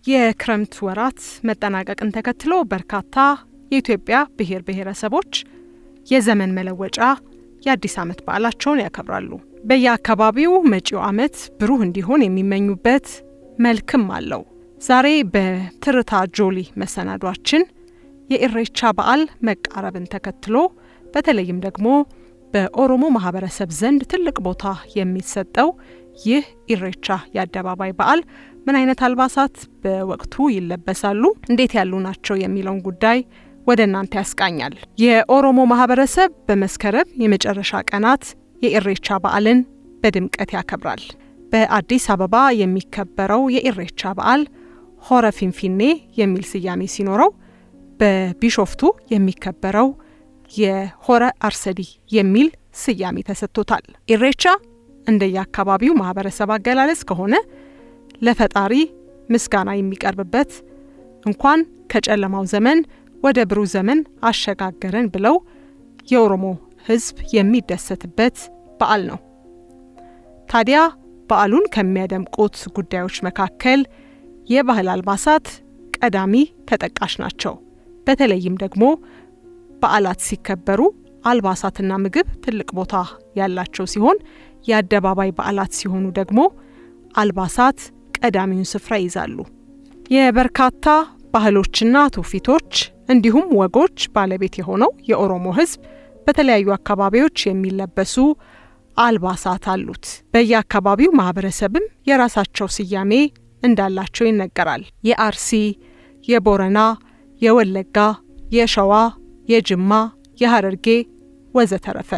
የክረምት ወራት መጠናቀቅን ተከትሎ በርካታ የኢትዮጵያ ብሔር ብሔረሰቦች የዘመን መለወጫ የአዲስ ዓመት በዓላቸውን ያከብራሉ። በየአካባቢው መጪው ዓመት ብሩህ እንዲሆን የሚመኙበት መልክም አለው። ዛሬ በትርታ ጆሊ መሰናዷችን የኢሬቻ በዓል መቃረብን ተከትሎ በተለይም ደግሞ በኦሮሞ ማህበረሰብ ዘንድ ትልቅ ቦታ የሚሰጠው ይህ ኢሬቻ የአደባባይ በዓል ምን አይነት አልባሳት በወቅቱ ይለበሳሉ፣ እንዴት ያሉ ናቸው የሚለውን ጉዳይ ወደ እናንተ ያስቃኛል። የኦሮሞ ማህበረሰብ በመስከረም የመጨረሻ ቀናት የኢሬቻ በዓልን በድምቀት ያከብራል። በአዲስ አበባ የሚከበረው የኢሬቻ በዓል ሆረ ፊንፊኔ የሚል ስያሜ ሲኖረው በቢሾፍቱ የሚከበረው የሆረ አርሰዲ የሚል ስያሜ ተሰጥቶታል። ኢሬቻ እንደየአካባቢው ማህበረሰብ አገላለጽ ከሆነ ለፈጣሪ ምስጋና የሚቀርብበት እንኳን ከጨለማው ዘመን ወደ ብሩህ ዘመን አሸጋገረን ብለው የኦሮሞ ሕዝብ የሚደሰትበት በዓል ነው። ታዲያ በዓሉን ከሚያደምቁት ጉዳዮች መካከል የባህል አልባሳት ቀዳሚ ተጠቃሽ ናቸው። በተለይም ደግሞ በዓላት ሲከበሩ አልባሳትና ምግብ ትልቅ ቦታ ያላቸው ሲሆን የአደባባይ በዓላት ሲሆኑ ደግሞ አልባሳት ቀዳሚውን ስፍራ ይዛሉ። የበርካታ ባህሎችና ትውፊቶች እንዲሁም ወጎች ባለቤት የሆነው የኦሮሞ ሕዝብ በተለያዩ አካባቢዎች የሚለበሱ አልባሳት አሉት። በየአካባቢው ማህበረሰብም የራሳቸው ስያሜ እንዳላቸው ይነገራል። የአርሲ፣ የቦረና፣ የወለጋ፣ የሸዋ፣ የጅማ፣ የሐረርጌ ወዘተረፈ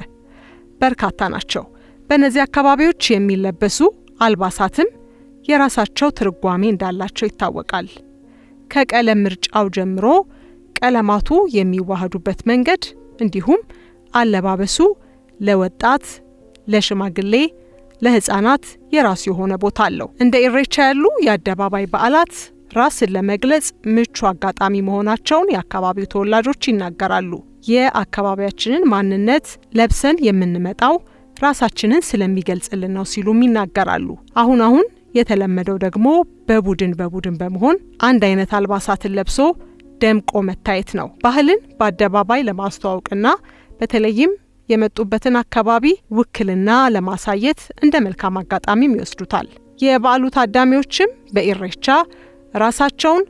በርካታ ናቸው። በእነዚህ አካባቢዎች የሚለበሱ አልባሳትም የራሳቸው ትርጓሜ እንዳላቸው ይታወቃል። ከቀለም ምርጫው ጀምሮ ቀለማቱ የሚዋሃዱበት መንገድ እንዲሁም አለባበሱ ለወጣት፣ ለሽማግሌ፣ ለህፃናት የራሱ የሆነ ቦታ አለው። እንደ ኢሬቻ ያሉ የአደባባይ በዓላት ራስን ለመግለጽ ምቹ አጋጣሚ መሆናቸውን የአካባቢው ተወላጆች ይናገራሉ። የአካባቢያችንን ማንነት ለብሰን የምንመጣው ራሳችንን ስለሚገልጽልን ነው ሲሉም ይናገራሉ። አሁን የተለመደው ደግሞ በቡድን በመሆን አንድ አይነት አልባሳትን ለብሶ ደምቆ መታየት ነው። ባህልን በአደባባይ ለማስተዋወቅና በተለይም የመጡበትን አካባቢ ውክልና ለማሳየት እንደ መልካም አጋጣሚም ይወስዱታል። የበዓሉ ታዳሚዎችም በኢሬቻ ራሳቸውን፣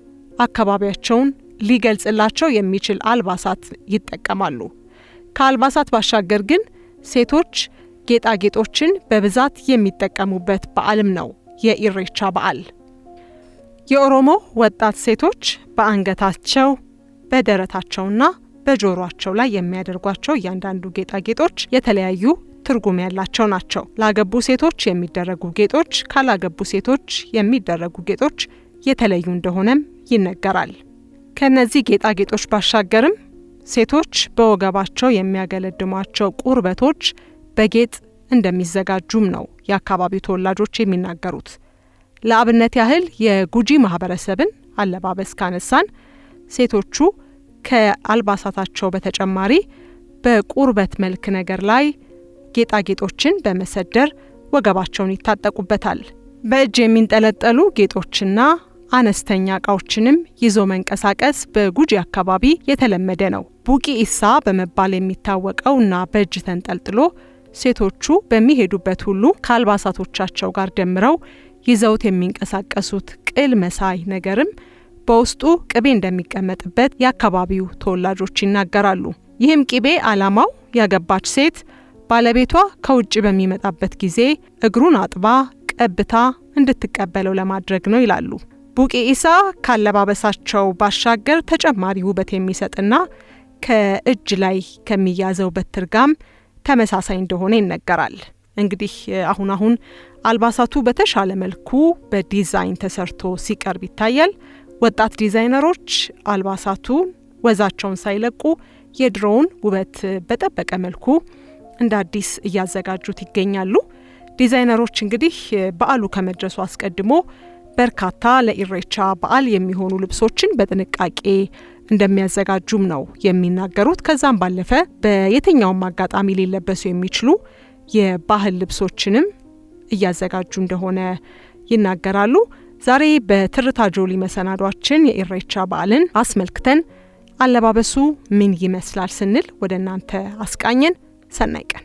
አካባቢያቸውን ሊገልጽላቸው የሚችል አልባሳት ይጠቀማሉ። ከአልባሳት ባሻገር ግን ሴቶች ጌጣጌጦችን በብዛት የሚጠቀሙበት በዓልም ነው የኢሬቻ በዓል። የኦሮሞ ወጣት ሴቶች በአንገታቸው፣ በደረታቸውና በጆሮአቸው ላይ የሚያደርጓቸው እያንዳንዱ ጌጣጌጦች የተለያዩ ትርጉም ያላቸው ናቸው። ላገቡ ሴቶች የሚደረጉ ጌጦች ካላገቡ ሴቶች የሚደረጉ ጌጦች የተለዩ እንደሆነም ይነገራል። ከነዚህ ጌጣጌጦች ባሻገርም ሴቶች በወገባቸው የሚያገለድሟቸው ቁርበቶች በጌጥ እንደሚዘጋጁም ነው የአካባቢው ተወላጆች የሚናገሩት። ለአብነት ያህል የጉጂ ማህበረሰብን አለባበስ ካነሳን ሴቶቹ ከአልባሳታቸው በተጨማሪ በቁርበት መልክ ነገር ላይ ጌጣጌጦችን በመሰደር ወገባቸውን ይታጠቁበታል። በእጅ የሚንጠለጠሉ ጌጦችና አነስተኛ እቃዎችንም ይዞ መንቀሳቀስ በጉጂ አካባቢ የተለመደ ነው። ቡቂ ኢሳ በመባል የሚታወቀውና በእጅ ተንጠልጥሎ ሴቶቹ በሚሄዱበት ሁሉ ከአልባሳቶቻቸው ጋር ደምረው ይዘውት የሚንቀሳቀሱት ቅል መሳይ ነገርም በውስጡ ቅቤ እንደሚቀመጥበት የአካባቢው ተወላጆች ይናገራሉ። ይህም ቅቤ ዓላማው ያገባች ሴት ባለቤቷ ከውጭ በሚመጣበት ጊዜ እግሩን አጥባ ቀብታ እንድትቀበለው ለማድረግ ነው ይላሉ። ቡቂ ኢሳ ካለባበሳቸው ባሻገር ተጨማሪ ውበት የሚሰጥና ከእጅ ላይ ከሚያዘው በትር ጋም ተመሳሳይ እንደሆነ ይነገራል። እንግዲህ አሁን አልባሳቱ በተሻለ መልኩ በዲዛይን ተሰርቶ ሲቀርብ ይታያል። ወጣት ዲዛይነሮች አልባሳቱን ወዛቸውን ሳይለቁ የድሮውን ውበት በጠበቀ መልኩ እንደ አዲስ እያዘጋጁት ይገኛሉ። ዲዛይነሮች እንግዲህ በዓሉ ከመድረሱ አስቀድሞ በርካታ ለኢሬቻ በዓል የሚሆኑ ልብሶችን በጥንቃቄ እንደሚያዘጋጁም ነው የሚናገሩት። ከዛም ባለፈ በየትኛውም አጋጣሚ ሊለበሱ የሚችሉ የባህል ልብሶችንም እያዘጋጁ እንደሆነ ይናገራሉ። ዛሬ በትርታ ጆሊ መሰናዷችን የኢሬቻ በዓልን አስመልክተን አለባበሱ ምን ይመስላል ስንል ወደ እናንተ አስቃኘን። ሰናይ ቀን።